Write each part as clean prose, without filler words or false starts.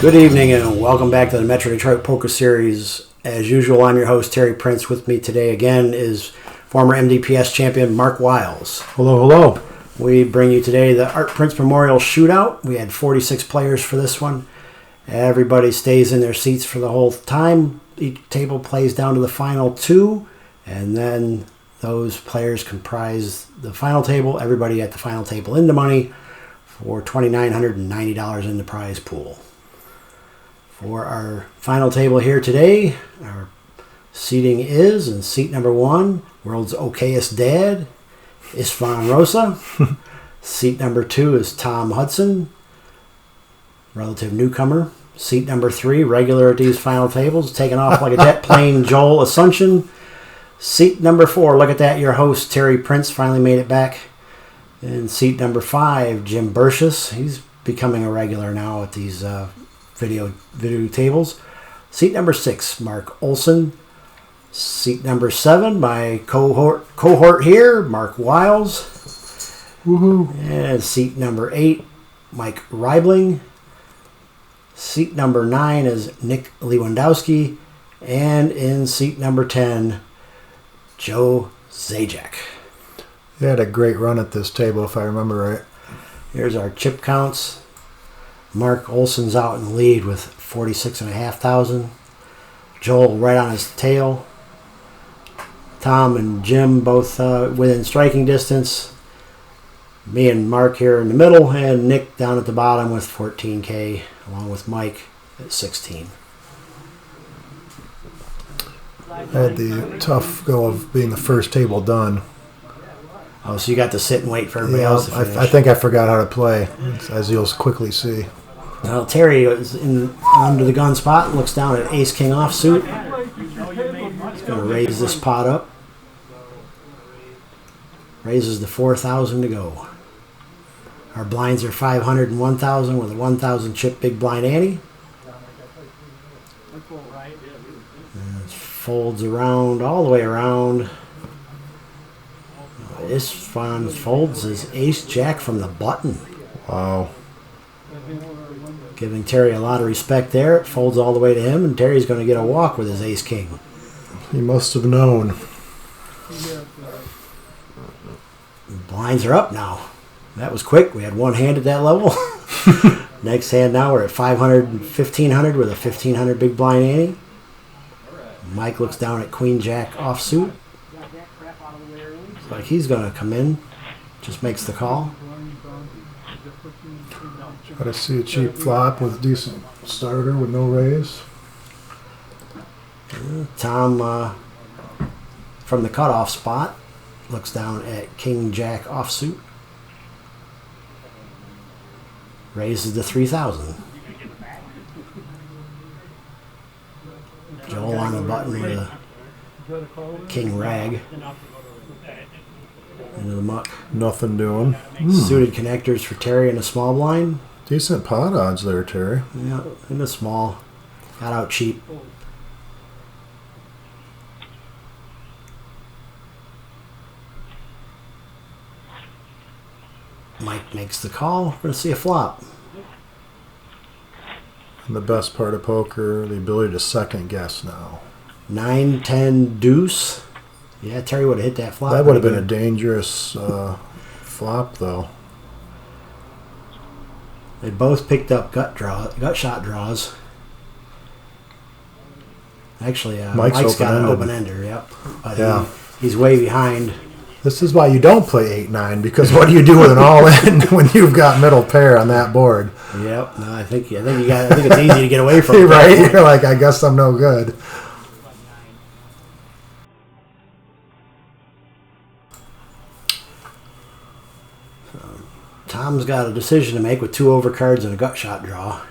Good evening and welcome back to the Metro Detroit Poker Series. As usual, I'm your host, Terry Prince. With me today again is former MDPS champion Mark Wiles. Hello, hello. We bring you today the Prince Memorial Shootout. We had 46 players for this one. Everybody stays in their seats for the whole time. Each table plays down to the final two, and then those players comprise the final table. Everybody at the final table in the money for $2,990 in the prize pool. For our final table here today, our seating is, in seat number 1, world's okayest dad, Isfan Rosa. Seat number 2 is Tom Hudson, relative newcomer. Seat number 3, regular at these final tables, taking off like a jet plane, Joel Asuncion. Seat number 4, look at that, your host, Terry Prince, finally made it back. And seat number 5, Jim Burchus. He's becoming a regular now at these video tables. Seat number 6, Mark Olson. Seat number 7, my cohort here, Mark Wiles. Woohoo. And seat number 8, Mike Reibling. Seat number 9 is Nick Lewandowski. And in seat number 10, Joe Zajac. They had a great run at this table, if I remember right. Here's our chip counts. Mark Olson's out in the lead with 46,500. Joel right on his tail. Tom and Jim both within striking distance. Me and Mark here in the middle, and Nick down at the bottom with 14K, along with Mike at 16. I had the tough go of being the first table done. Oh, so you got to sit and wait for everybody else to finish. I think I forgot how to play, as you'll quickly see. Well, Terry is under the gun spot, looks down at ace-king offsuit. He's going to raise this pot up. Raises the 4,000 to go. Our blinds are 500 and 1,000 with a 1,000 chip big blind ante. And it folds around, all the way around. This fun folds his ace-jack from the button. Wow. Giving Terry a lot of respect there. It folds all the way to him, and Terry's going to get a walk with his ace-king. He must have known. Blinds are up now. That was quick. We had one hand at that level. Next hand now we're at 500 and 1,500 with a 1,500 big blind ante. Mike looks down at queen-jack offsuit. Looks like he's going to come in. Just makes the call. Got to see a cheap flop with a decent starter with no raise. Tom, from the cutoff spot, looks down at king-jack offsuit. Raises to 3,000. Joel on the button with a king rag. Into the muck. Nothing doing. Suited connectors for Terry in a small blind. Decent pot odds there, Terry. Yeah, in the small. Got out cheap. Mike makes the call. We're going to see a flop. And the best part of poker, the ability to second guess now. 9-10 deuce. Yeah, Terry would have hit that flop. That would have been a dangerous flop, though. They both picked up gut shot draws. Actually, Mike's got an open-ender, yep. But yeah. He's way behind. This is why you don't play 8-9, because what do you do with an all-in when you've got middle pair on that board? Yep. No, I think it's easy to get away from. Right? You're like, I guess I'm no good. Tom's got a decision to make with 2 overcards and a gut shot draw.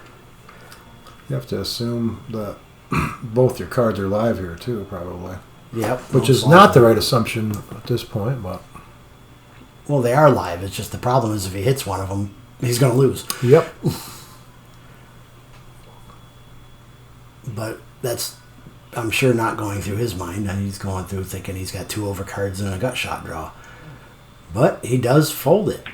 You have to assume that both your cards are live here, too, probably. Yep. Which is not the right assumption at this point, but... Well, they are live. It's just the problem is if he hits one of them, he's going to lose. Yep. But that's, I'm sure, not going through his mind. He's going through thinking he's got 2 overcards and a gut shot draw. But he does fold it.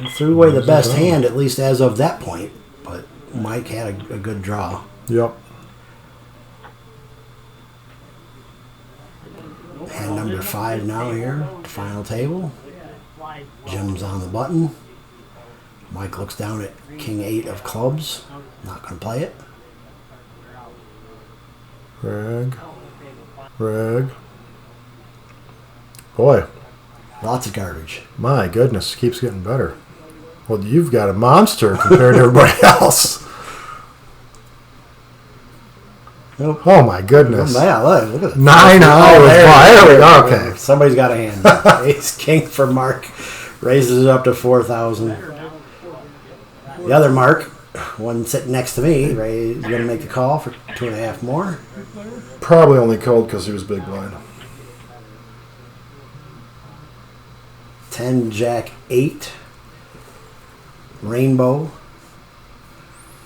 He threw away the best hand, at least as of that point. But Mike had a good draw. Yep. Hand number 5 now here, final table. Jim's on the button. Mike looks down at King 8 of clubs. Not going to play it. Rag. Rag. Boy. Lots of garbage. My goodness, keeps getting better. Well, you've got a monster compared to everybody else. Nope. Oh, my goodness. Oh, man, look at it. 9 there we go. Okay. Somebody's got a hand. Ace King for Mark. Raises it up to 4,000. The other Mark, one sitting next to me, is going to make the call for 2.5 more. Probably only called because he was big blind. 10 Jack 8. Rainbow.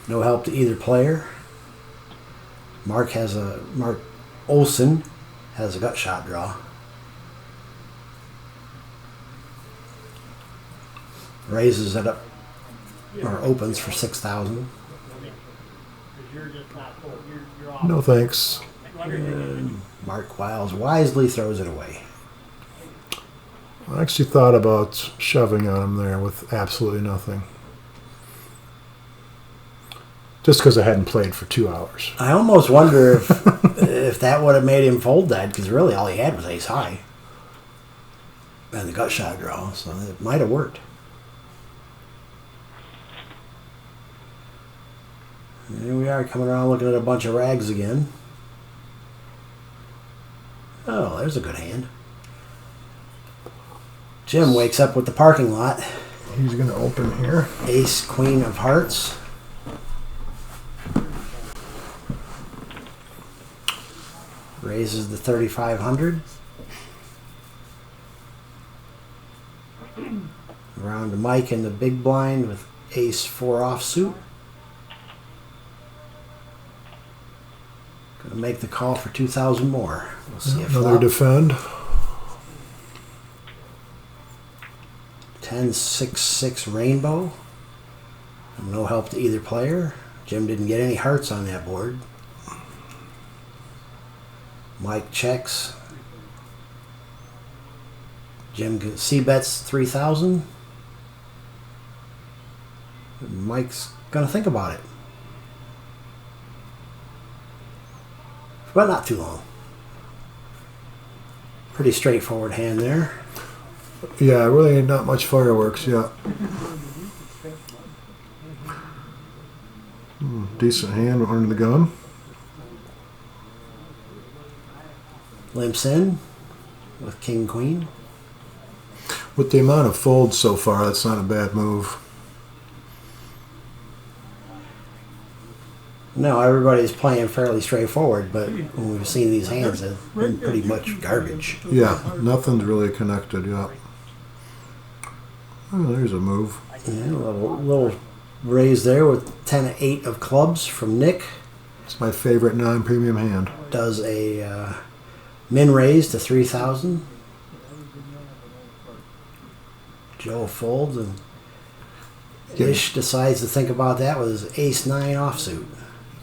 No help to either player. Mark Olson has a gut shot draw. Raises it up, or opens for 6,000. No thanks. And Mark Wiles wisely throws it away. I actually thought about shoving on him there with absolutely nothing. Just because I hadn't played for 2 hours. I almost wonder if that would have made him fold that, because really all he had was ace high. And the gut shot draw, so it might have worked. And here we are coming around looking at a bunch of rags again. Oh, there's a good hand. Jim wakes up with the parking lot. He's going to open here. Ace, Queen of Hearts. Raises the 3,500. Around to Mike in the big blind with Ace 4 offsuit. Gonna make the call for 2,000 more. We'll see if Another defend. 10-6-6 Rainbow. No help to either player. Jim didn't get any hearts on that board. Mike checks. Jim C-bets 3,000. Mike's gonna think about it. But not too long. Pretty straightforward hand there. Yeah, really not much fireworks yet. Decent hand under the gun. Limps in with King Queen. With the amount of folds so far, that's not a bad move. No, everybody's playing fairly straightforward, but when we've seen these hands, they've been pretty much garbage. Yeah, nothing's really connected yet. Oh, there's a move. Yeah, a little raise there with 10-8 of clubs from Nick. It's my favorite non-premium hand. Does a min raise to 3,000. Joe folds, and Ish decides to think about that with his ace-9 offsuit.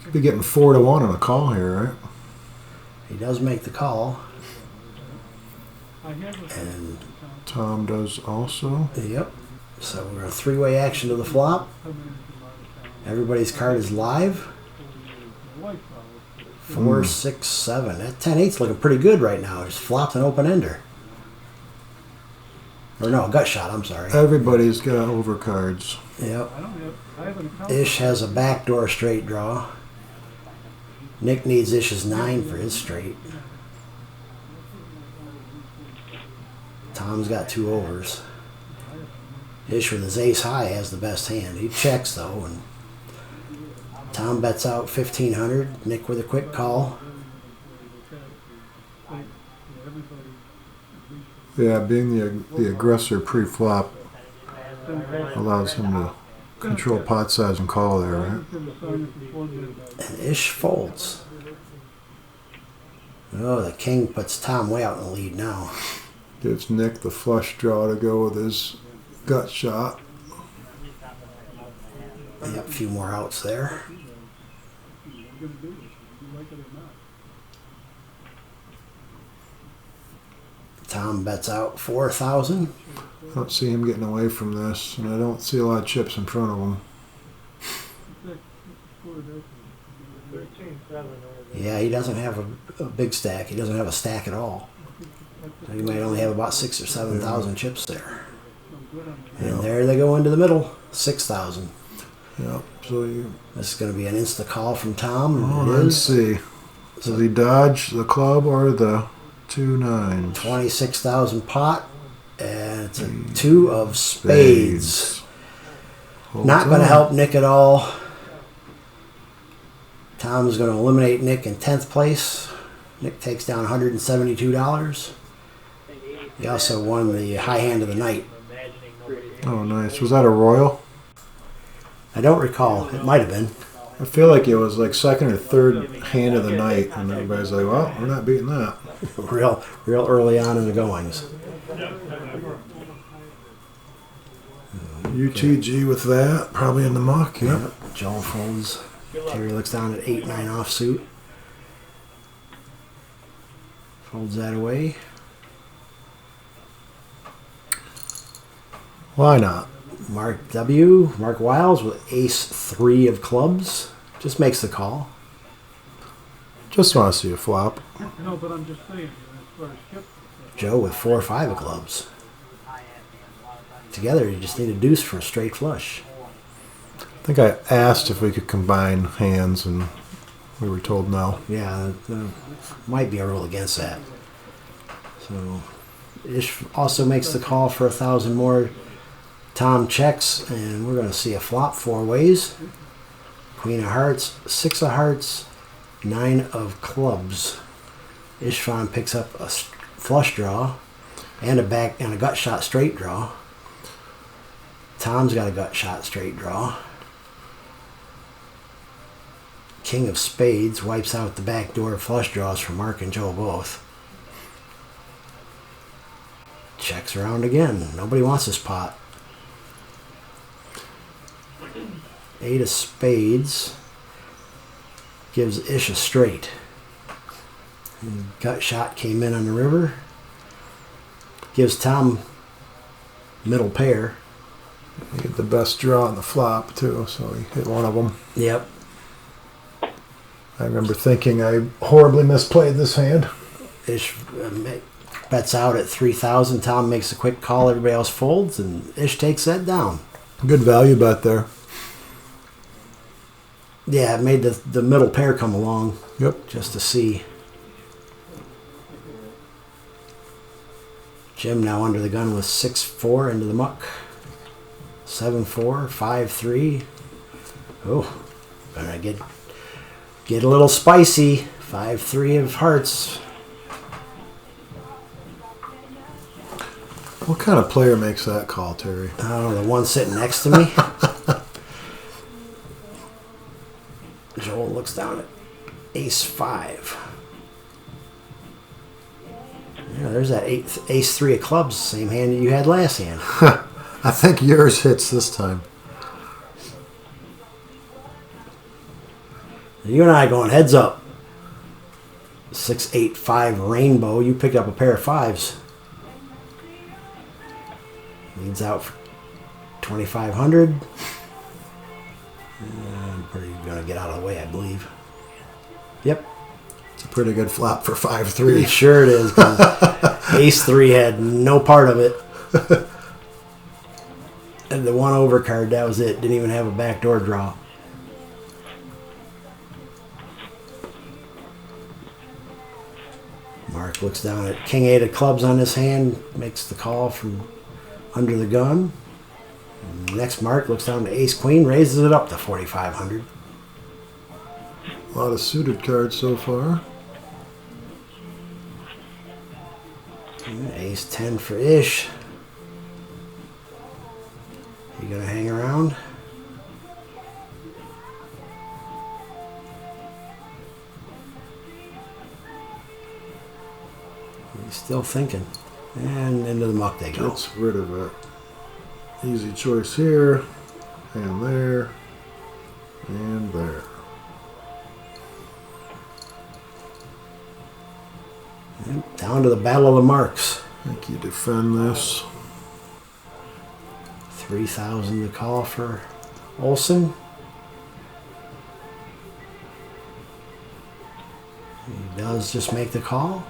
Could be getting 4-1 on a call here, right? He does make the call. And Tom does also. yep. So we're a 3-way action to the flop. Everybody's card is live. 4, 6, 7. That 10-8's looking pretty good right now. Just flopped an open ender. Or no, gut shot, I'm sorry. Everybody's got overcards. Yep. Ish has a backdoor straight draw. Nick needs Ish's 9 for his straight. Tom's got 2 overs. Ish with his ace high has the best hand. He checks though, and Tom bets out 1,500. Nick with a quick call. Yeah, being the aggressor pre-flop allows him to control pot size and call there, right? And Ish folds. Oh, the king puts Tom way out in the lead now. Gives Nick the flush draw to go with his gut shot. Yep, a few more outs there. Tom bets out 4,000. I don't see him getting away from this, and I don't see a lot of chips in front of him. Yeah, he doesn't have a big stack. He doesn't have a stack at all. He might only have about 6,000 or 7,000 chips there. And there they go into the middle, 6,000. Yeah. So this is going to be an insta call from Tom. Oh, let's see. Does he dodge the club or the 2 9s? 26,000 pot, and it's a 2 of spades. Not going to help Nick at all. Tom's going to eliminate Nick in 10th place. Nick takes down $172. He also won the high hand of the night. Oh, nice. Was that a royal? I don't recall. It might have been. I feel like it was like second or third hand of the night, and everybody's like, well, we're not beating that. real early on in the goings. UTG with that, probably in the muck. Yep. Joel folds. Terry looks down at 8-9 offsuit. Folds that away. Why not? Mark Wiles with ace-3 of clubs. Just makes the call. Just want to see a flop. No, but I'm just saying. Joe with 4-5 of clubs. Together, you just need a deuce for a straight flush. I think I asked if we could combine hands, and we were told no. Yeah, might be a rule against that. So, Ish also makes the call for 1,000 more. Tom checks, and we're going to see a flop 4 ways. Queen of hearts, 6 of hearts, 9 of clubs. Ishvan picks up a flush draw and a gut shot straight draw. Tom's got a gut shot straight draw. King of spades wipes out the backdoor flush draws for Mark and Joe both. Checks around again. Nobody wants this pot. 8 of spades gives Ish a straight. And gut shot came in on the river. Gives Tom middle pair. He hit the best draw on the flop, too, so he hit one of them. Yep. I remember thinking I horribly misplayed this hand. Ish bets out at 3,000. Tom makes a quick call. Everybody else folds, and Ish takes that down. Good value bet there. Yeah, it made the middle pair come along. Yep. Just to see. Jim now under the gun with 6-4 into the muck. 7-4, 5-3. Oh, gonna get a little spicy. 5-3 of hearts. What kind of player makes that call, Terry? I don't know, the one sitting next to me. Joel looks down at ace-5. Yeah, there's that ace-3 of clubs, same hand that you had last hand. I think yours hits this time. You and I going heads up. 6-8-5 rainbow. You picked up a pair of 5s. Leads out for 2,500. I'm pretty going to get out of the way, I believe. Yep. It's a pretty good flop for 5-3. Sure it is. Ace-3 had no part of it. And the one overcard, that was it. Didn't even have a backdoor draw. Mark looks down at King-8 of clubs on his hand, makes the call from under the gun. And next, Mark looks down to ace-queen, raises it up to 4,500. A lot of suited cards so far. Ace-10 for Ish. You gonna hang around? He's still thinking. And into the muck they go. Gets rid of it. Easy choice here. And there. And there. And down to the battle of the marks. I think you defend this. 3,000 to call for Olson. He does just make the call.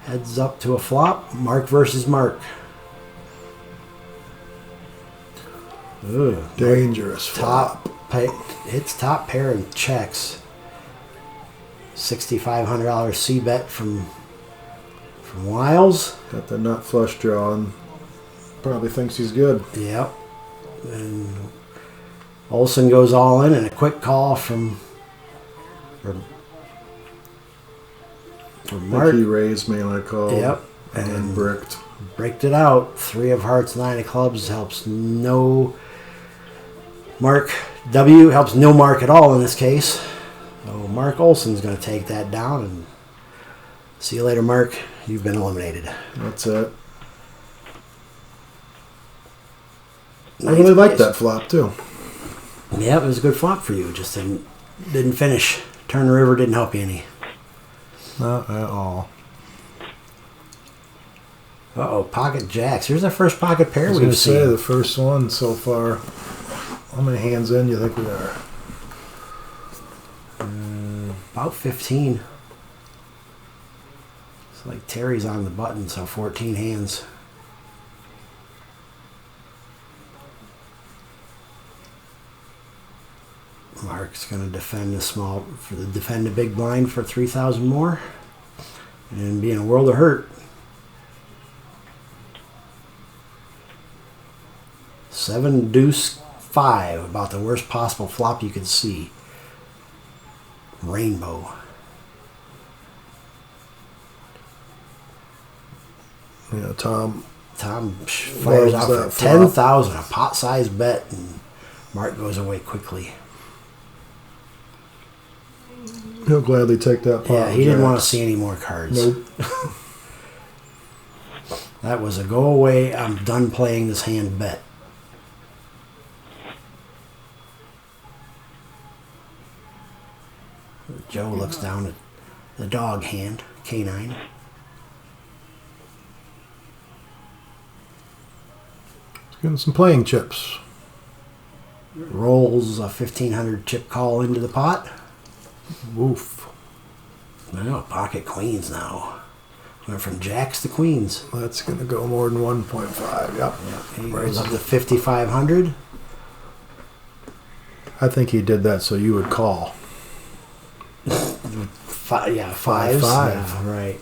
Heads up to a flop. Mark versus Mark. Ooh, Dangerous flop. Hits top pair and checks. $6,500 C bet from Wiles. Got the nut flush draw and probably thinks he's good. Yep. And Olson goes all in, and a quick call from I Mark. think he raised me when I called. Yep. And then bricked. Bricked it out. 3 of hearts, 9 of clubs helps no Mark. W helps no Mark at all in this case. So Mark Olson's going to take that down, and see you later, Mark. You've been eliminated. That's it. I Nice really like place. that flop too. Yeah, it was a good flop for you. Just didn't finish. Turn the river didn't help you any. Not at all. Uh-oh, pocket jacks. Here's our first pocket pair I was going we've to say seen. the first one so far. How many hands in do you think we are? About 15. It's like Terry's on the button, so 14 hands. Mark's going to defend a big blind for 3,000 more, and be in a world of hurt. 7 deuce 5, about the worst possible flop you could see. Rainbow. Yeah, Tom Fires out that for flop. 10,000, a pot-sized bet, and Mark goes away quickly. He'll gladly take that pot. Yeah, he didn't want to see any more cards. Nope. That was a go away, I'm done playing this hand bet. Joe looks down at the dog hand, K9. He's getting some playing chips. Rolls a 1,500 chip call into the pot. Woof. Well, pocket queens now. Went from jacks to queens. That's going to go more than 1.5. Yep. He goes up to 5,500. I think he did that so you would call. Fives. Five. Yeah, right.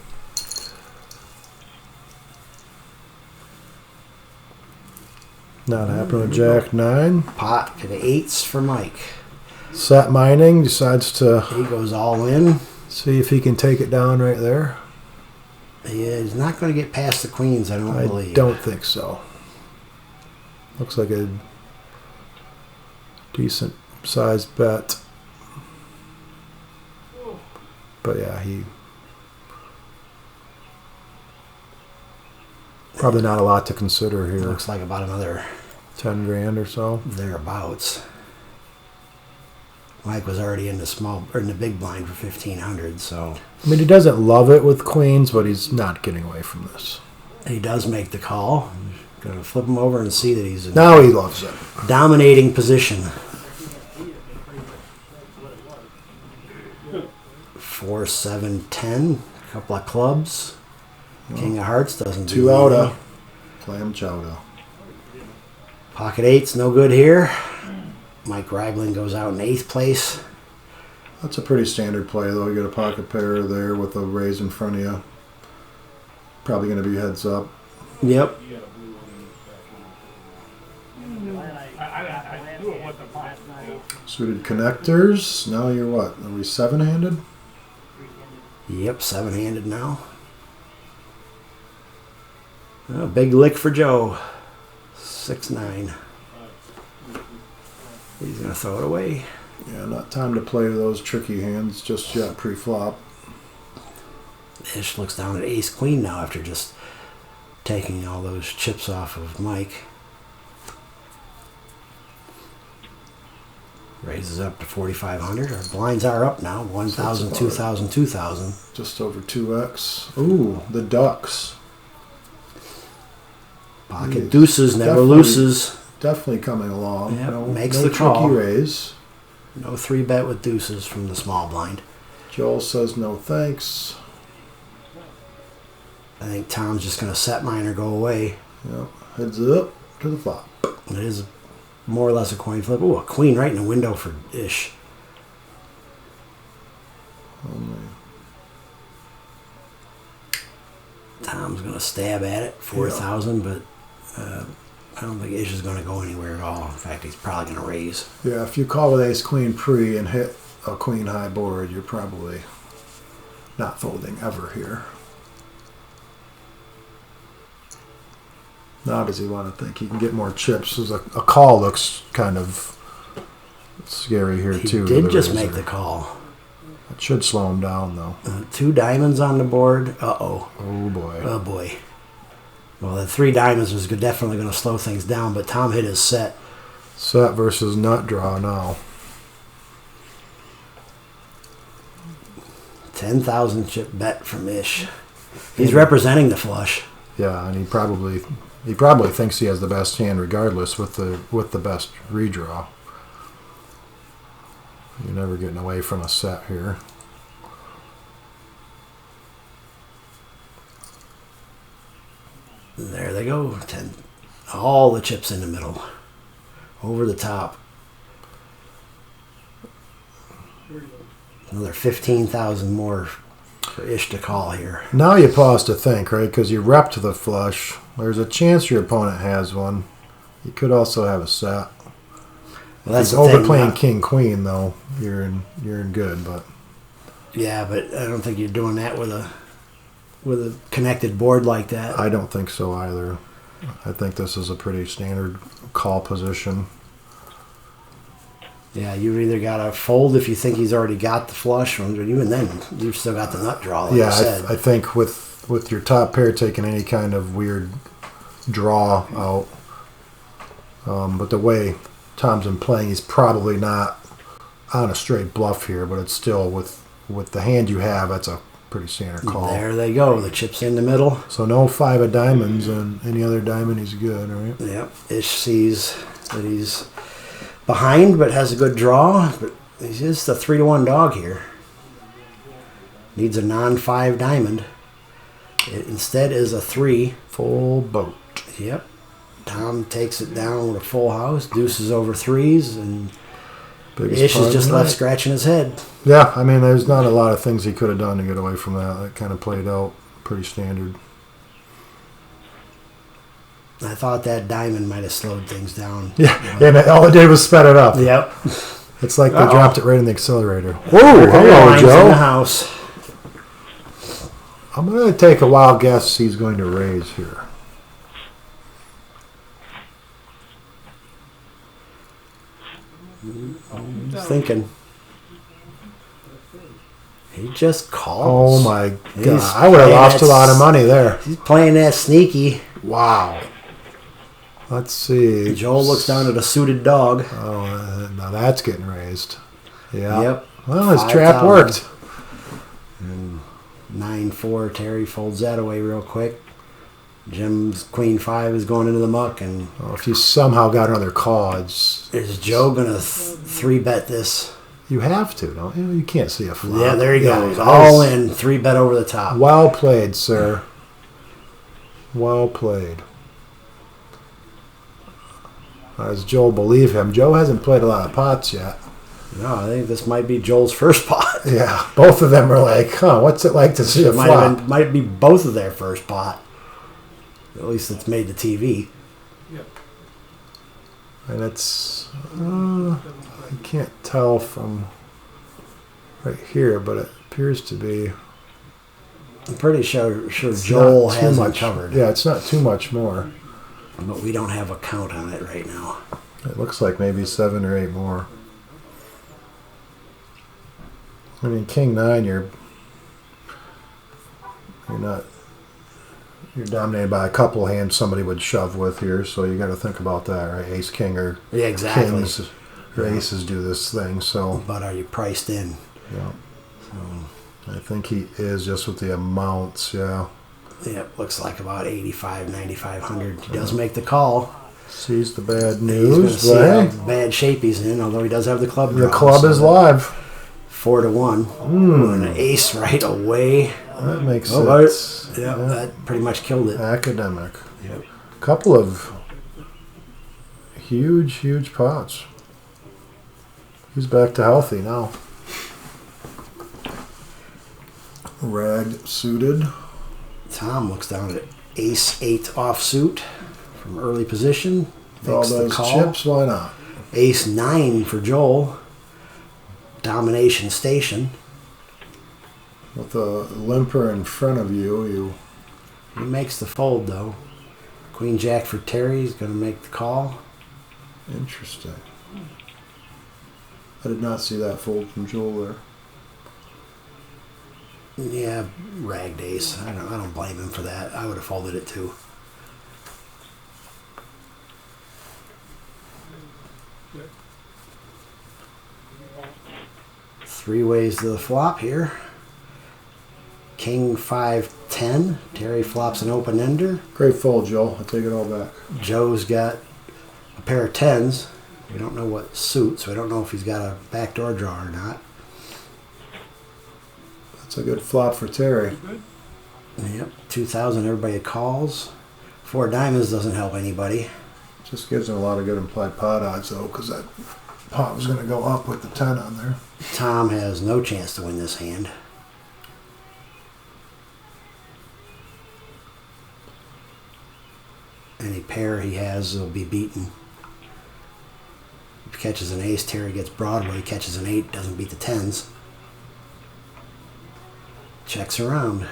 Not happening with Jack 9. Pot to the 8s for Mike. Sat mining, decides to He goes all in. see if he can take it down right there. He is not going to get past the queens, I don't I believe. don't think so. Looks like a decent sized bet. But yeah, he probably not a lot to consider here. Looks like about another 10 grand or so. thereabouts. Mike was already in the big blind for 1,500, so I mean, he doesn't love it with queens, but he's not getting away from this. he does make the call. Going to flip him over and see that he's in Now he loves it. dominating position. 4, 7, 10. A couple of clubs. King of hearts doesn't do 2 out anything. of clam chowder. Pocket 8's no good here. Mike Reibling goes out in 8th place. That's a pretty standard play, though. You got a pocket pair there with a raise in front of you. Probably going to be heads up. Yep. Suited connectors. Now you're what? Are we 7-handed? Yep, 7-handed now. Oh, big lick for Joe. 6-9. He's going to throw it away. Yeah, not time to play those tricky hands just yet pre-flop. Ish looks down at ace queen now after just taking all those chips off of Mike. Raises up to 4,500. Our blinds are up now. 1,000, 2,000, 2,000. Just over 2x. Ooh, the Ducks. Pocket deuces, never loses. Definitely coming along. Yep, No, makes no the call. tricky raise. No 3-bet with deuces from the small blind. Joel says no thanks. I think Tom's just going to set mine or go away. Yep. Heads up to the flop. It is more or less a coin flip. Ooh, a queen right in the window for Ish. Oh, man. Tom's going to stab at it, 4,000, but I don't think Ish is going to go anywhere at all. In fact, he's probably going to raise. Yeah, if you call with ace queen pre and hit a queen high board, you're probably not folding ever here. Now does he want to think he can get more chips? A call looks kind of scary here He too. did just make the call. It should slow him down though. 2 diamonds on the board. Uh-oh. Oh boy. Oh, boy. Well, the 3 diamonds was definitely going to slow things down, but Tom hit his set. Set versus nut draw now. 10,000 chip bet from Ish. He's representing the flush. Yeah, and he probably thinks he has the best hand regardless with the best redraw. You're never getting away from a set here. There they go. 10. All the chips in the middle. Over the top. Another 15,000 more for Ish to call here. Now you pause to think, right? Because you repped the flush. There's a chance your opponent has one. You could also have a set. Well, that's He's the thing, overplaying not- king queen though. You're in good, but Yeah, but I don't think you're doing that with a connected board like that. I don't think so either. I think this is a pretty standard call position. Yeah, you either got to fold if you think he's already got the flush, or even then you've still got the nut draw. Like Yeah, I said. I think with your top pair taking any kind of weird draw out, but the way Tom's been playing, he's probably not on a straight bluff here, but it's still with the hand you have, that's a pretty standard call. There they go. The chips in the middle. So no 5 of diamonds, and any other diamond he's good, right? Yep. Ish sees that he's behind, but has a good draw. But he's just a 3-1 dog here. Needs a non-5 diamond. It instead is a 3. Full boat. Yep. Tom takes it down with a full house. Deuces over 3s, and Biggest Ish part is of just the left night. scratching his head. Yeah, I mean, there's not a lot of things he could have done to get away from that. That kind of played out pretty standard. I thought that diamond might have slowed things down. Yeah, and all it did was sped it up. Yep. It's like they dropped it right in the accelerator. Whoa, hello, lines in the Joe. house. I'm going to take a wild guess he's going to raise here. Thinking. He just calls. Oh my He's God. I would have playing lost a that lot of money there. He's playing that sneaky. Wow. Let's see. Joel looks down at a suited dog. Oh, now that's getting raised. Yeah. Yep. Well, his trap 5,000. worked. And 9-4. Terry folds that away real quick. Jim's queen 5 is going into the muck, and Well, if you somehow got another call, is Joe gonna 3-bet this? you have to, don't you? You can't see a flop. Yeah, there he goes. that All is- in. 3-bet over the top. Well played, sir. Well played. Does Joel believe him? Joe hasn't played a lot of pots yet. No, I think this might be Joel's first pot. Yeah, both of them are like, huh, what's it like to see a flop? Might be both of their first pot. At least it's made the TV. And it's, I can't tell from right here, but it appears to be I'm pretty sure it's Joel not too has it much. covered. Yeah, it's not too much more. But we don't have a count on it right now. It looks like maybe 7 or 8 more. I mean, King 9, you're dominated by a couple hands somebody would shove with here, so you got to think about that, right? Ace King or Yeah, exactly. Kings Your aces do this thing, so. But are you priced in? Yeah. So, I think he is just with the amounts, yeah. Yep, looks like about 85, 9,500. He does make the call. Sees the bad He's news, going to right? see how bad shape he's in, although he does have the club The drawn, club so is live. 4-1. And an ace right away. That makes Oh, sense. yeah, that pretty much killed it. Academic. Yep. Couple of huge pots. He's back to healthy now. Rag suited. Tom looks down at ace-8 offsuit from early position. All Makes the those call. chips, why not? Ace-9 for Joel. Domination station. With a limper in front of you, He makes the fold, though. Queen-Jack for Terry. He's going to make the call. Interesting. I did not see that fold from Joel there. Yeah, ragged ace. I don't blame him for that. I would have folded it, too. Three ways to the flop here. King 5-10. Terry flops an open ender. Great fold, Joel. I take it all back. Joe's got a pair of tens. We don't know what suit, so we don't know if he's got a backdoor draw or not. That's a good flop for Terry. Yep, 2,000. Everybody calls. 4 diamonds doesn't help anybody. Just gives him a lot of good implied pot odds, though, because that pot was going to go up with the 10 on there. Tom has no chance to win this hand. Any pair he has will be beaten. If he catches an ace, Terry gets Broadway. Catches an 8, doesn't beat the 10s. Checks around.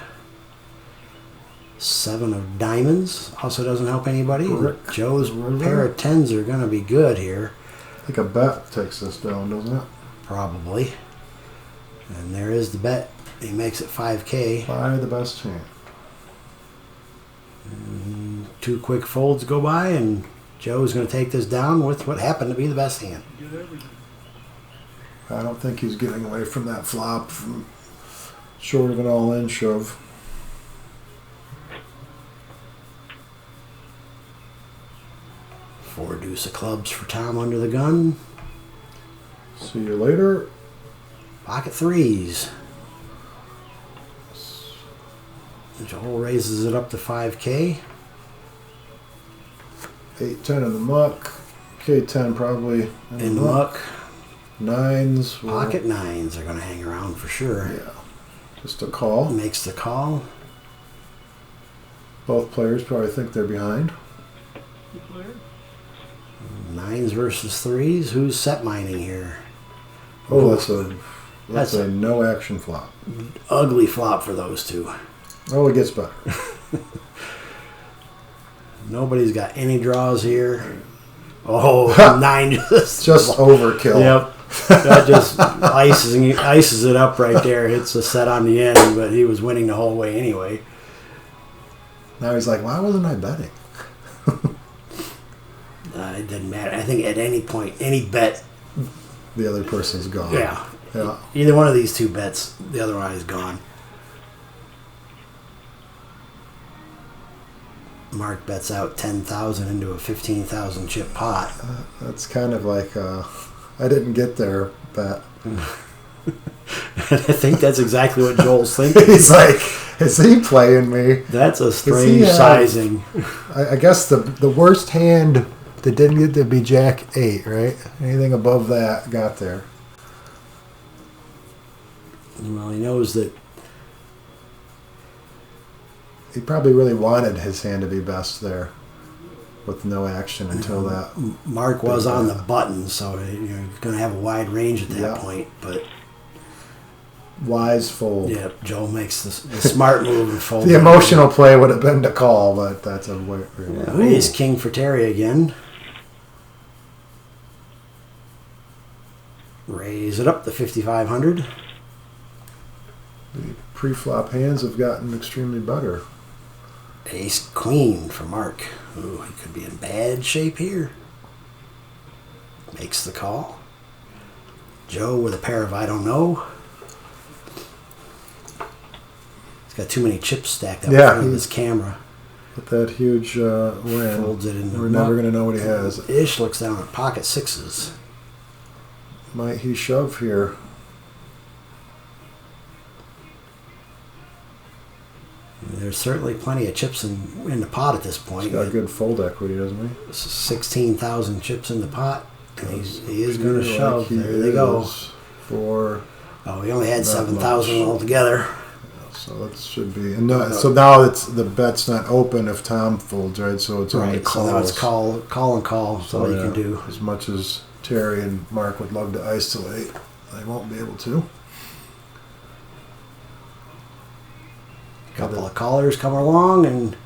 7 of diamonds also doesn't help anybody. Correct. Joe's pair of 10s are going to be good here. I think a bet takes this down, doesn't it? Probably. And there is the bet. He makes it 5K. Buy the best hand. 2 quick folds go by, and Joe's going to take this down with what happened to be the best hand. I don't think he's getting away from that flop from short of an all-in shove. Four deuce of clubs for Tom under the gun. See you later. Pocket threes. Joel raises it up to 5K. 8-10 in the muck. K10 probably In the muck. Nines. Pocket nines are going to hang around for sure. Yeah. Just a call. Makes the call. Both players probably think they're behind. Nines versus threes. Who's set mining here? Oh, that's a no action flop. Ugly flop for those two. Oh, it gets better. Nobody's got any draws here. Oh, 9 Just overkill. Yep. That just ices it up right there. Hits a set on the end, but he was winning the whole way anyway. Now he's like, why wasn't I betting? It didn't matter. I think at any point, any bet. The other person's gone. Yeah. Yeah. Either one of these two bets, the other one is gone. Mark bets out 10,000 into a 15,000 chip pot. That's kind of like I didn't get there bet. I think that's exactly what Joel's thinking. He's like, is he playing me? That's a strange sizing. I guess the worst hand that didn't get to be Jack 8, right? Anything above that got there. Well, he knows that He probably really wanted his hand to be best there with no action until that. Mark was on the button, so you're going to have a wide range at that point. But wise fold. yeah, Joel makes the smart move and fold. The emotional play would have been to call, but that's a weird. Ace king for Terry again. Raise it up to 5,500. The pre-flop hands have gotten extremely better. Ace queen for Mark. Ooh, he could be in bad shape here. Makes the call. Joe with a pair of I don't know. He's got too many chips stacked up in front of his camera. With that huge win, Folds it in the we're never going to know what he has. Ish looks down at pocket sixes. Might he shove here? There's certainly plenty of chips in the pot at this point. He's got good fold equity, doesn't he? 16,000 chips in the pot. And he is going to shove. There they go. For he only had 7,000 altogether. So that should be. And no, so now it's the bet's not open if Tom folds, right? So it's only calls. So now it's call and call. That's all you can do. As much as Terry and Mark would love to isolate, they won't be able to. A couple of callers come along, and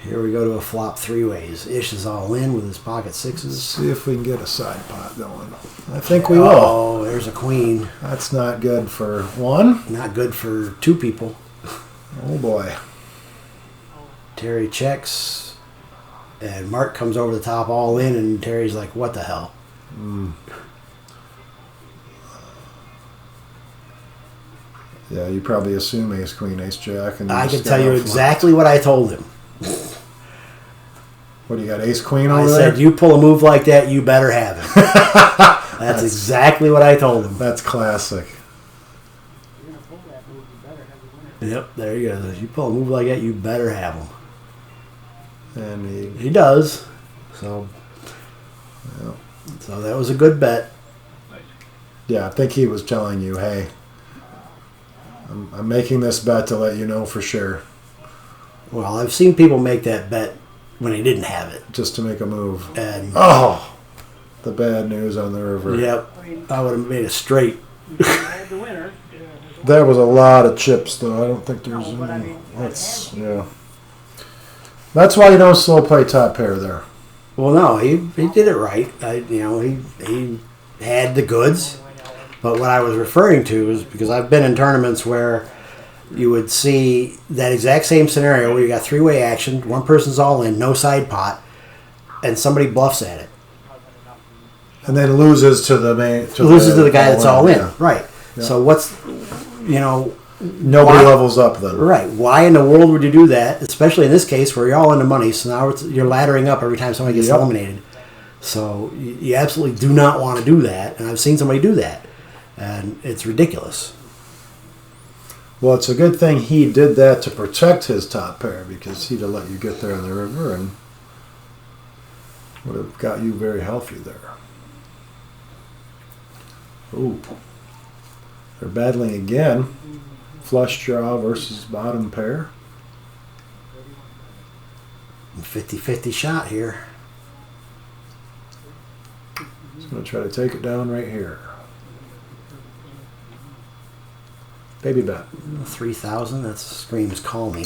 here we go to a flop three ways. Ish is all in with his pocket sixes. Let's see if we can get a side pot going. I think we will. Oh, there's a queen. That's not good for one. Not good for two people. Oh boy. Terry checks, and Mark comes over the top all in, and Terry's like, what the hell? Yeah, you probably assume ace, queen, ace, jack. And I can tell you exactly what I told him. What, you got ace, queen over there? I said, you pull a move like that, you better have it. That's exactly what I told him. That's classic. Yep, there you go. If you pull a move like that, you better have him. And he does. So, yeah. So that was a good bet. Yeah, I think he was telling you, hey, I'm making this bet to let you know for sure. Well, I've seen people make that bet when they didn't have it. Just to make a move. And the bad news on the river. Yep. I would have made a straight. There was a lot of chips, though. I don't think there's any. That's why you don't slow play top pair there. Well, no, he did it right. He had the goods. But what I was referring to is because I've been in tournaments where you would see that exact same scenario where you got three-way action, one person's all in, no side pot, and somebody bluffs at it. And then loses to the main. Loses to the guy that's all in. Yeah. Right. Yeah. So nobody levels up then. Right. Why in the world would you do that? Especially in this case where you're all in the money, so now you're laddering up every time somebody gets eliminated. So you absolutely do not want to do that, and I've seen somebody do that. And it's ridiculous. Well, it's a good thing he did that to protect his top pair because he'd have let you get there on the river and would have got you very healthy there. Ooh. They're battling again. Flush draw versus bottom pair. 50-50 shot here. He's going to try to take it down right here. Baby bet. 3,000. That screams call me.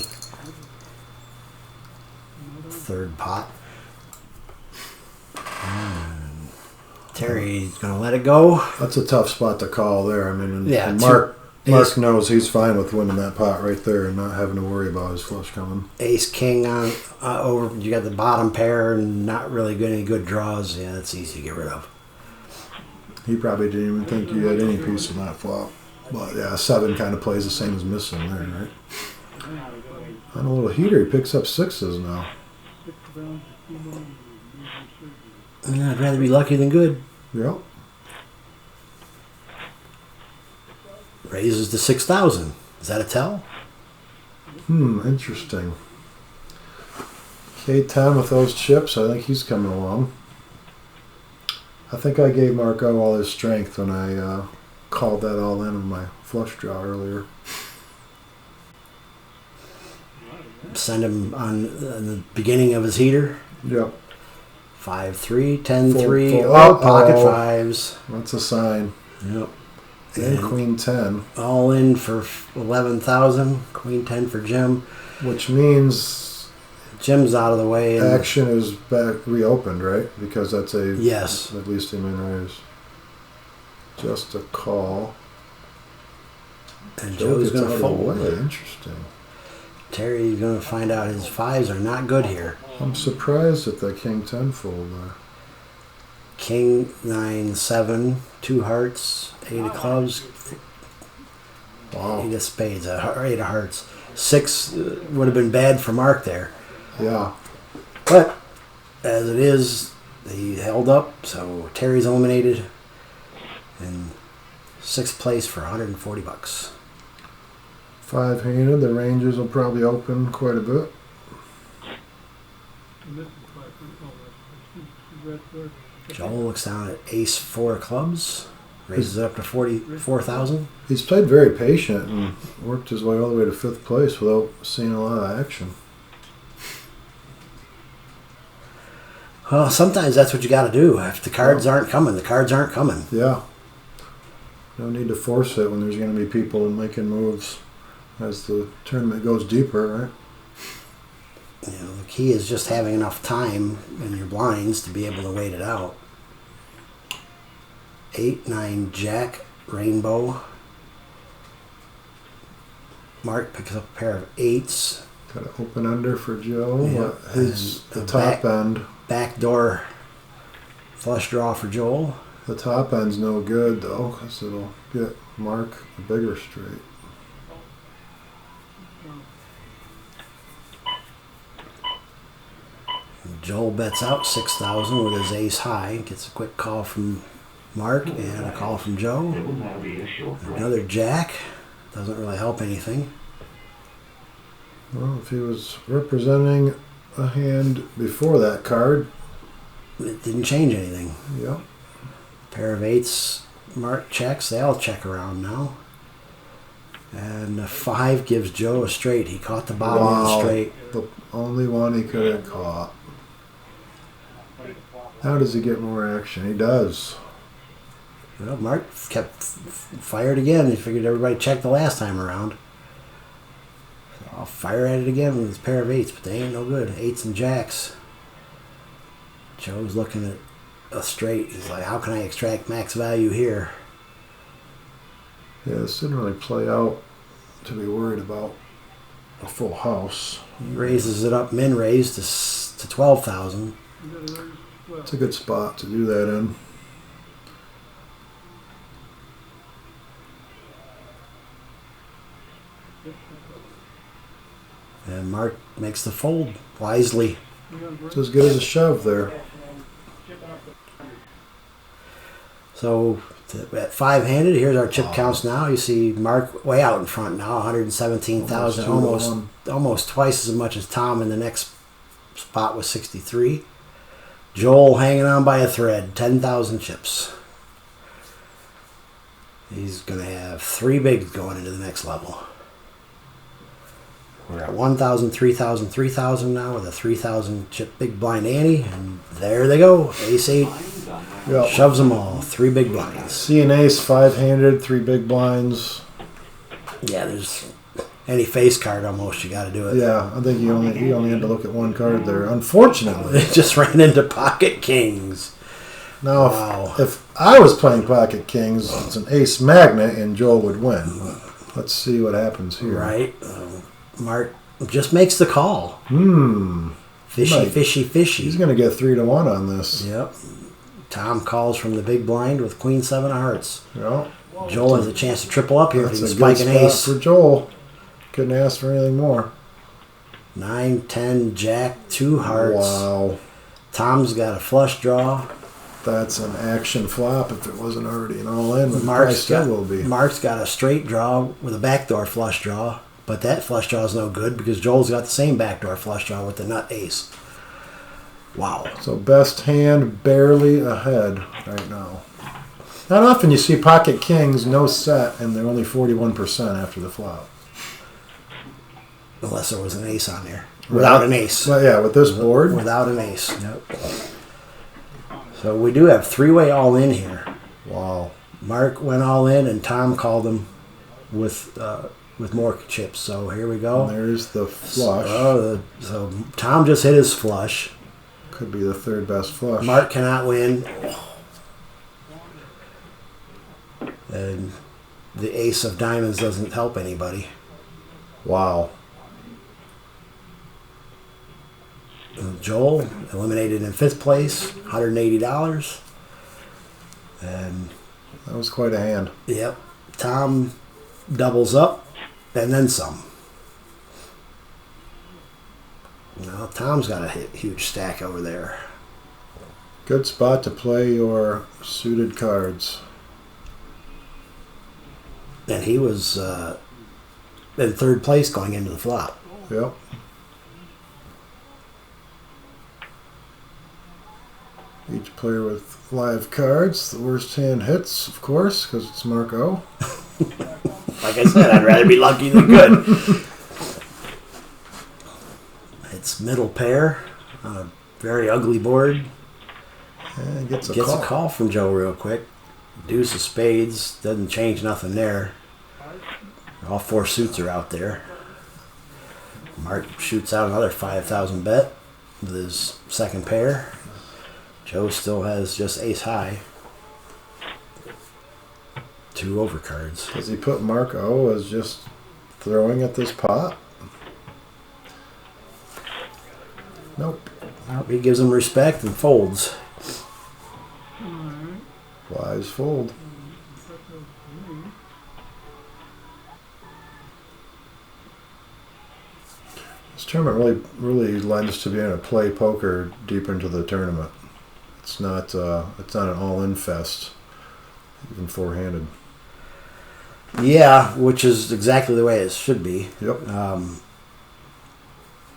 Third pot. Terry's going to let it go. That's a tough spot to call there. I mean, and Mark knows he's fine with winning that pot right there and not having to worry about his flush coming. Ace, king on over. You got the bottom pair and not really any good draws. Yeah, that's easy to get rid of. He probably didn't even think you had any piece on that flop. But yeah, 7 kind of plays the same as missing there, right? On a little heater, he picks up 6s now. Yeah, I'd rather be lucky than good. Yep. Raises to 6,000. Is that a tell? Interesting. K10 with those chips, I think he's coming along. I think I gave Marco all his strength when I called that all in with my flush draw earlier. Send him on the beginning of his heater. Yep. 5-3, 10-3. Full. Pocket fives. That's a sign. Yep. And Queen 10. All in for 11,000. Queen 10 for Jim. Which means Jim's out of the way. And action is back reopened, right? Because that's a... Yes. At least in my eyes. Just a call. And Joe's going to fold. Interesting. Terry's going to find out his fives are not good here. I'm surprised at the King 10 fold there. King, 9, 7, 2 hearts, 8 of clubs, Wow. 8 of spades, 8 of hearts. 6 would have been bad for Mark there. Yeah. But as it is, he held up, so Terry's eliminated in 6th place for $140. 5-handed. The ranges will probably open quite a bit. Joel looks down at ace 4 of clubs, raises it up to 44,000. He's played very patient and worked his way all the way to 5th place without seeing a lot of action. Well, sometimes that's what you got to do. If the cards aren't coming, the cards aren't coming. Yeah. No need to force it when there's going to be people making moves as the tournament goes deeper, right? You know, the key is just having enough time in your blinds to be able to wait it out. 8, 9, Jack, Rainbow. Mark picks up a pair of 8s. Got an open under for Joe. Yeah, His the and top end. Backdoor flush draw for Joel. The top end's no good though, because it'll get Mark a bigger straight. Joel bets out 6,000 with his ace high. Gets a quick call from Mark and a call from Joe. Another Jack. Doesn't really help anything. Well, if he was representing a hand before that card, It didn't change anything. yeah. Pair of 8s, Mark checks. They all check around now. And a 5 gives Joe a straight. He caught the bottom of the straight. The only one he could have caught. How does he get more action? He does. Well, Mark kept fired again. He figured everybody checked the last time around. So I'll fire at it again with his pair of 8s, but they ain't no good. 8s and Jacks. Joe's looking at a straight. He's like, how can I extract max value here? Yeah, this didn't really play out to be worried about a full house. He raises it up, min raise to 12,000. It's a good spot to do that in. And Mark makes the fold wisely. It's as good as a shove there. So at 5-handed, here's our chip counts now. You see Mark way out in front now, 117,000, almost twice as much as Tom in the next spot with 63. Joel hanging on by a thread, 10,000 chips. He's going to have 3 bigs going into the next level. We're at 1,000, 3,000, 3,000 now with a 3,000 chip big blind ante, and there they go. Ace 8 Yep. shoves them all. 3 big blinds. See an ace, 5-handed, 3 big blinds. Yeah, there's any face card almost. You got to do it. Yeah, I think he only had to look at one card there. Unfortunately, It just ran into pocket kings. now Wow. if I was playing pocket kings, it's an ace magnet and Joel would win. Let's see what happens here. Right. Mark just makes the call. Fishy, Right. fishy, fishy. He's going to get 3-1 on this. Yep. Tom calls from the big blind with Queen 7 of hearts. Yeah. Joel has a chance to triple up here if he That's can a good spike an spot ace. for Joel. Couldn't ask for anything more. 9, 10, Jack, 2 hearts. Wow. Tom's got a flush draw. That's an action flop if it wasn't already an all-in, but it probably Mark's still got, will be. Mark's got a straight draw with a backdoor flush draw, but that flush draw is no good because Joel's got the same backdoor flush draw with the nut ace. Wow. So best hand barely ahead right now. Not often you see pocket kings, no set, and they're only 41% after the flop. Unless there was an ace on there. Without an ace. Well, yeah, with this board. Without an ace. Yep. So we do have 3-way all in here. Wow. Mark went all in and Tom called him with more chips. So here we go. And there's the flush. So Tom just hit his flush. Could be the third best flush. Mark cannot win. And the ace of diamonds doesn't help anybody. Wow. And Joel eliminated in 5th place, $180. And that was quite a hand. Yep. Tom doubles up and then some. Now Tom's got a huge stack over there. Good spot to play your suited cards. And he was in third place going into the flop. Yep. Each player with live cards. The worst hand hits, of course, because it's Mark O. Like I said, I'd rather be lucky than good. It's middle pair on a very ugly board. And gets a call from Joe real quick. Deuce of spades. Doesn't change nothing there. All four suits are out there. Mark shoots out another 5,000 bet with his second pair. Joe still has just ace high. 2 overcards. Does he put Mark O as just throwing at this pot? Nope. He gives him respect and folds. Wise fold. This tournament really lends to being able to play poker deep into the tournament. It's not an all-in fest, even four-handed. Yeah, which is exactly the way it should be. Yep.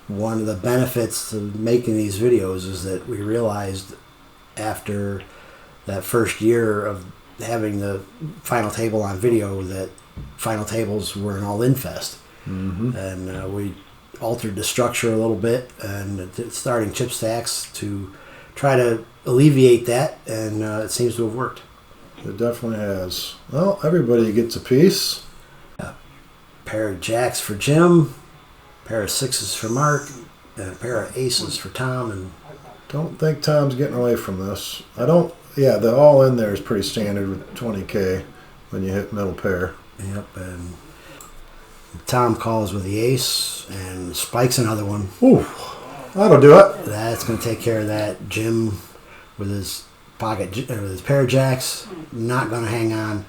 One of the benefits to making these videos is that we realized after that first year of having the final table on video that final tables were an all-in fest. Mm-hmm. And we altered the structure a little bit and starting chip stacks to try to alleviate that, and it seems to have worked. It definitely has. Well, everybody gets a piece. A pair of jacks for Jim, a pair of sixes for Mark, and a pair of aces for Tom. And don't think Tom's getting away from this. Yeah, the all in there is pretty standard with 20K when you hit middle pair. Yep, and Tom calls with the ace and spikes another one. Ooh, that'll do it. That's going to take care of that. Jim with his with his pair of jacks, not going to hang on.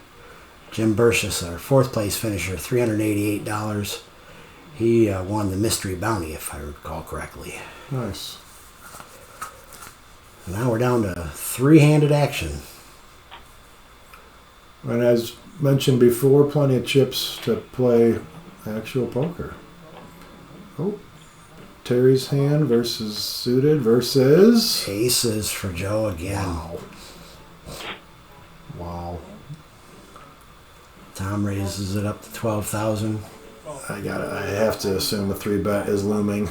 Jim Burgess, our fourth place finisher, $388. He won the mystery bounty, if I recall correctly. Nice. Now we're down to three-handed action. And as mentioned before, plenty of chips to play actual poker. Oh, Terry's hand versus suited versus Aces for Joe again. Wow. Tom raises it up to 12,000. I have to assume the 3-bet is looming.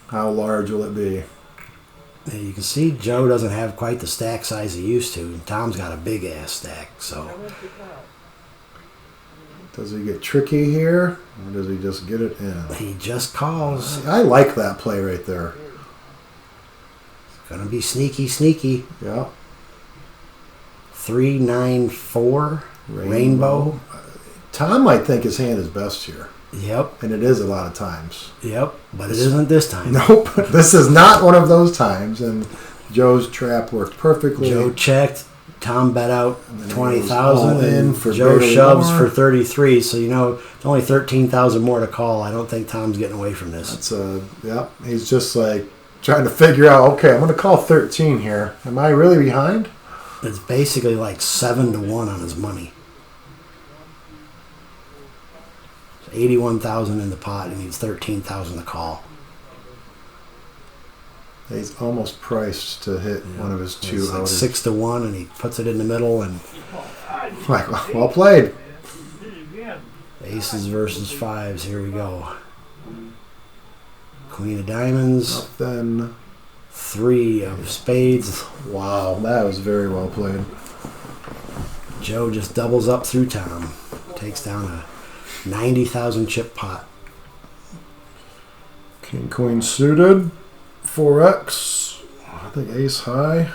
How large will it be? You can see Joe doesn't have quite the stack size he used to. And Tom's got a big ass stack, so. Does he get tricky here, or does he just get it in? He just calls. I like that play right there. Gonna be sneaky. Yeah. 3-9-4 rainbow. Tom might think his hand is best here. Yep. And it is a lot of times. Yep, but it isn't this time. Nope. This is not one of those times, and Joe's trap worked perfectly. Joe checked. Tom bet out 20,000, and for Joe shoves more. for 33. So it's only 13,000 more to call. I don't think Tom's getting away from this. Yep. He's just like trying to figure out. Okay, I'm going to call 13 here. Am I really behind? It's basically like 7-1 on his money. 81,000 in the pot, and he needs 13,000 to call. He's almost priced to hit one of his two. It's like 6-1, and he puts it in the middle. And well played. Aces versus fives. Here we go. Queen of diamonds. Then 3 of spades. Wow, that was very well played. Joe just doubles up through Tom. Takes down a 90,000 chip pot. King queen suited. 4x. I think ace high.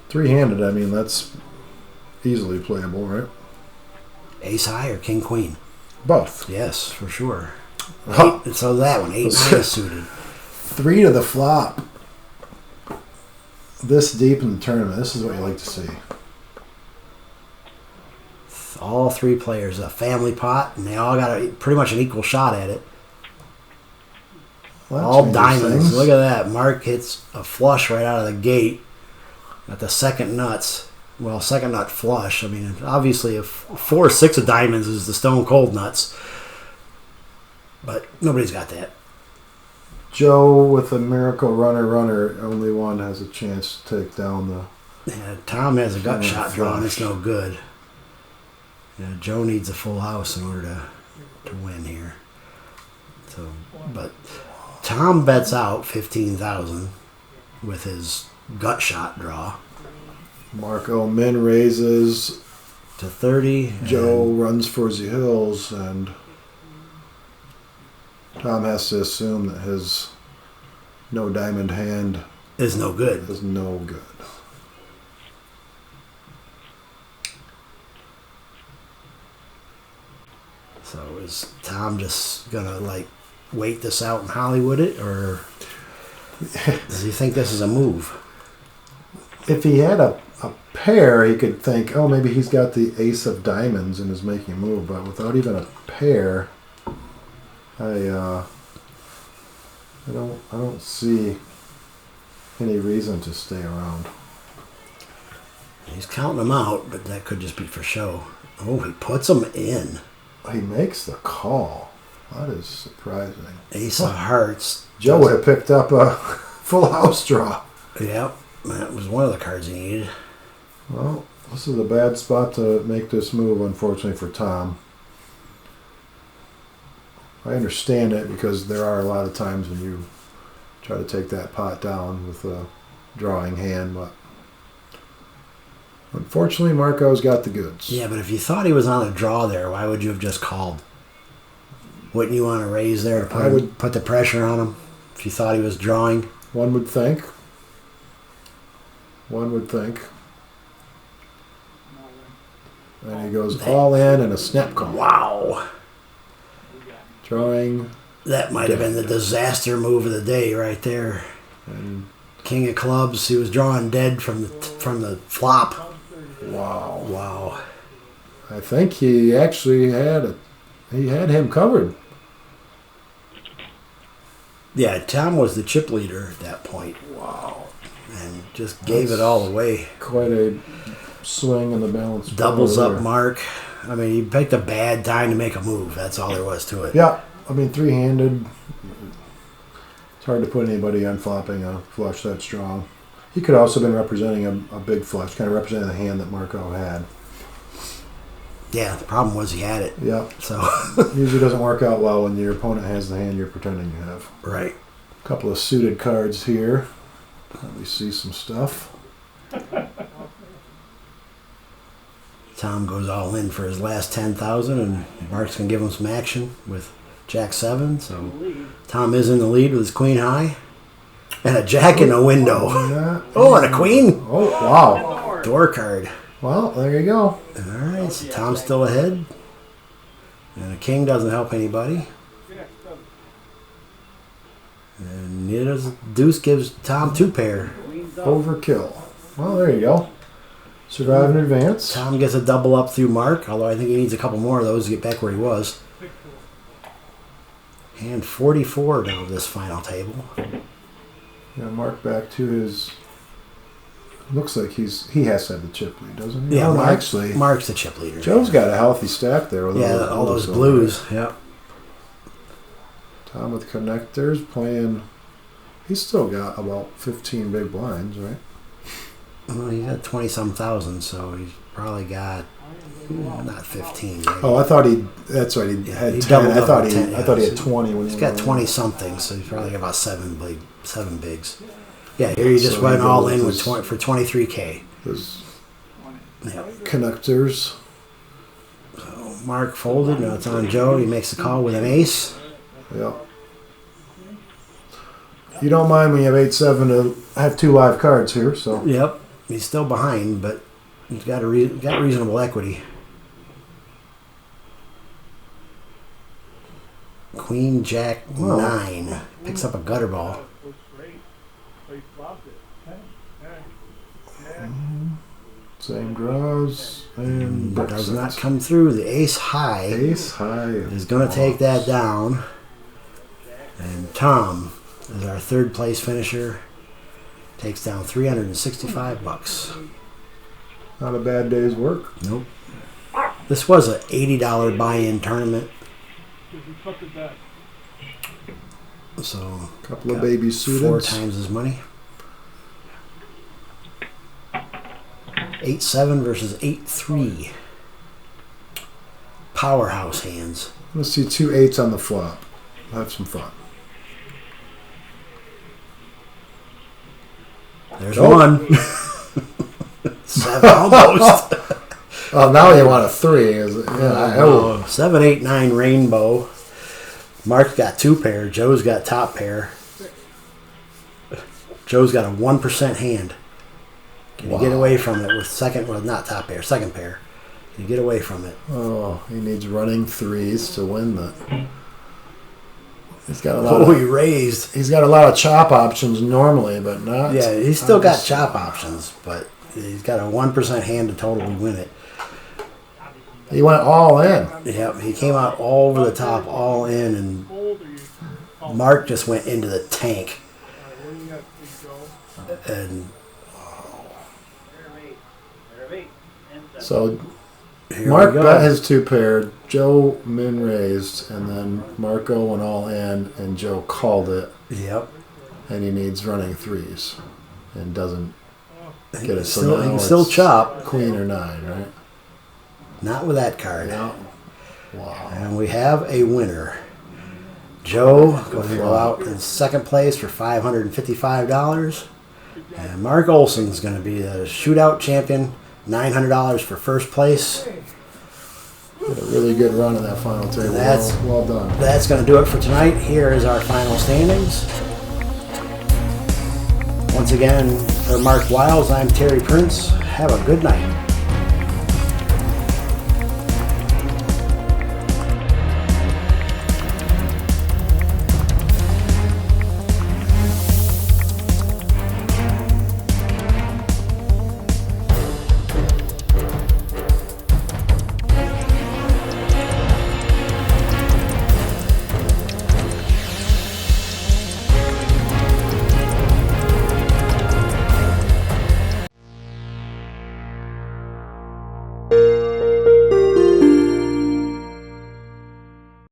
3-handed, I mean, that's easily playable, right? Ace high or king queen? Both. Yes, for sure. So that one, 8-9 suited. 3 to the flop. this deep in the tournament, this is what you like to see. All three players, a family pot, and they all got pretty much an equal shot at it. Well, all diamonds. Look at that. Mark hits a flush right out of the gate at the second nuts. Well, second nut flush. I mean, obviously, if 4 or 6 of diamonds is the stone cold nuts, but nobody's got that. Joe with a miracle runner. Only one has a chance to take down the. Yeah, Tom has a gut shot draw, and it's no good. Yeah, Joe needs a full house in order to win here. So, but Tom bets out 15,000 with his gut shot draw. Marco Min raises to 30. Joe runs for the hills, and Tom has to assume that his no diamond hand is no good. Is no good. So is Tom just gonna like wait this out and Hollywood it, or does he think this is a move? If he had a pair, he could think, oh, maybe he's got the ace of diamonds and is making a move. But without even a pair, I don't see any reason to stay around. He's counting them out, but that could just be for show. Oh, he puts them in. He makes the call. That is surprising. Ace of hearts. Joe would have picked up a full house draw. Yep, that was one of the cards he needed. Well, this is a bad spot to make this move, unfortunately, for Tom. I understand it because there are a lot of times when you try to take that pot down with a drawing hand, but unfortunately, Marco's got the goods. Yeah, but if you thought he was on a draw there, why would you have just called? Wouldn't you want to raise there to put the pressure on him if you thought he was drawing? One would think. One would think. And he goes all in and a snap call. Wow. Drawing. That might have been the disaster move of the day right there. And King of clubs. He was drawing dead from the flop. Wow. Wow. I think he actually had him covered. Yeah, Tom was the chip leader at that point. Wow. And just gave it all away. Quite a swing in the balance. Doubles up Mark. I mean, he picked a bad time to make a move. That's all there was to it. Yeah. I mean, three-handed. It's hard to put anybody on flopping a flush that strong. He could also have been representing a big flush, kind of representing the hand that Marco had. Yeah, the problem was he had it. Yeah. So usually doesn't work out well when your opponent has the hand you're pretending you have. Right. A couple of suited cards here. Let me see some stuff. Tom goes all in for his last 10,000, and Mark's gonna give him some action with Jack 7. So Tom is in the lead with his queen high. And a jack in a window. Oh, and a queen. Oh, wow. Door card. Well, there you go. All right, so Tom's still ahead. And a king doesn't help anybody. And neither does deuce gives Tom 2 pair. Overkill. Well, there you go. Survive in advance. Tom gets a double up through Mark, although I think he needs a couple more of those to get back where he was. And 44 now this final table. Yeah, Mark back to his. Looks like he has to have the chip lead, doesn't he? Yeah, oh, Mark's the chip leader. Joe's got a healthy stack there. With all those blues. Yep. Tom with connectors playing. He's still got about 15 big blinds, right? Well, he got 20-some thousand, so he's probably got not 15. Maybe. Oh, I thought that's right. He had 10. I thought he had 20 when he's got 20 something, so he's probably got about seven bigs. Yeah, here he just went all in with for 23K. Connectors. So Mark folded. Now it's on Joe. He makes the call with an ace. Yep. You don't mind when you have 8-7 to have 2 live cards here, so. Yep. He's still behind, but he's got reasonable equity. Queen Jack 9 picks up a gutter ball. Same draws and Does not come through. The ace high. Ace high Is going to take that down. And Tom is our third place finisher. Takes down $365. Not a bad day's work. Nope. This was an $80 buy-in tournament. So, a couple of babies suited. 4 times his money. 8-7 versus 8-3. Powerhouse hands. Let's see 2 8s on the flop. Have some fun. There's one. 7 almost. Oh, now you want a 3. Yeah, 7, 8, 9 rainbow. Mark's got 2 pair. Joe's got top pair. Joe's got a 1% hand. Can you get away from it with second? Well, not top pair, second pair. Can you get away from it? Oh, he needs running 3s to win that. He's got a lot. He raised. He's got a lot of chop options normally, but not. Yeah, he's still got chop options, but he's got a 1% hand to totally win it. He went all in. Yep, he came out all over the top, all in, and Mark just went into the tank. And so here Mark we go. bet his 2 pair. Joe min raised, and then Marco went all in, and Joe called it. Yep. And he needs running 3s, and doesn't get it. He can still chop. Queen or 9, right? Not with that card. No. Wow. And we have a winner. Joe going to go out in second place for $555. And Mark Olson's going to be the shootout champion. $900 for first place. Did a really good run in that final table. Well done. That's going to do it for tonight. Here is our final standings. Once again, for Mark Wiles, I'm Terry Prince. Have a good night.